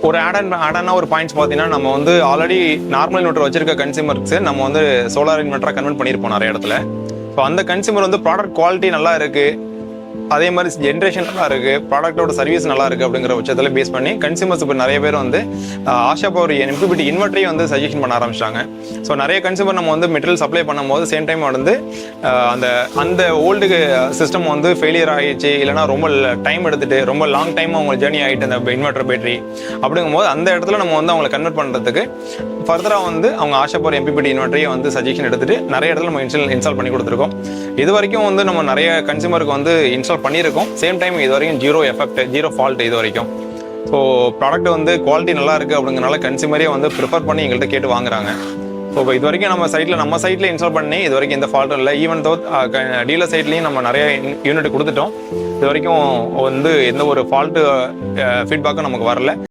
ஒரு ஆடான ஒரு பாயிண்ட்ஸ் பார்த்தீங்கன்னா நம்ம வந்து ஆல்ரெடி நார்மல் இன்வெர்டர் வச்சிருக்க கன்சியூமருக்கு நம்ம வந்து சோலார் இன்வெர்டராக கன்வெர்ட் பண்ணியிருப்போம் நிறைய இடத்துல. ஸோ அந்த கன்சியூமர் வந்து ப்ராடக்ட் குவாலிட்டி நல்லா இருக்கு, அதே மாதிரி ஜென்ரேஷன் நல்லா இருக்கு, ப்ராடக்டோட சர்வீஸ் நல்லா இருக்கு அப்படிங்கிற பட்சத்தில் பேஸ் பண்ணி கன்சியூமர்ஸ் இப்போ நிறைய பேர் வந்து ஆஷா பவர் எம்பிபிடி இன்வெர்டரையும் வந்து சஜஷன் பண்ண ஆரம்பிச்சிட்டாங்க. ஸோ நிறைய கன்சியூமர் நம்ம வந்து மெட்டீரியல் சப்ளை பண்ணும்போது சேம் டைம் வந்து அந்த ஓல்டு சிஸ்டம் வந்து ஃபெயிலியர் ஆகிடுச்சு, இல்லைனா ரொம்ப டைம் எடுத்துட்டு ரொம்ப லாங் டைம் அவங்க ஜேர்னி ஆகிட்டு அந்த இன்வெர்டர் பேட்டரி அப்படிங்கும்போது அந்த இடத்துல நம்ம வந்து அவங்களை கன்வெர்ட் பண்ணுறதுக்கு ஃபர்தராக வந்து அவங்க ஆஷா பவர் எம்பிபிடி இன்வெர்டரையும் வந்து சஜஷன் எடுத்துட்டு நிறைய இடத்துல நம்ம இன்ஸ்டால் பண்ணி கொடுத்துருக்கோம். இது வரைக்கும் வந்து நம்ம நிறைய கன்சியூமருக்கு வந்து இன்ஸ்டால் பண்ணியிருக்கோம். சேம் டைம் இது வரைக்கும் ஜீரோ எஃபெக்ட், ஜீரோ ஃபால்ட் இது வரைக்கும். ஸோ ப்ராடக்ட் வந்து குவாலிட்டி நல்லா இருக்குது அப்படிங்கிறனால கன்சியூமரே வந்து ப்ரிஃபர் பண்ணி எங்கள்கிட்ட கேட்டு வாங்குறாங்க. ஸோ இது வரைக்கும் நம்ம சைட்டில் இன்ஸ்டால் பண்ணி இது வரைக்கும் எந்த ஃபால்ட்டும் இல்லை. ஈவன் தோ டீலர் சைட்லேயும் நம்ம நிறைய யூனிட் கொடுத்துட்டோம். இது வரைக்கும் வந்து எந்த ஒரு ஃபால்ட்டு ஃபீட்பேக்கும் நமக்கு வரல.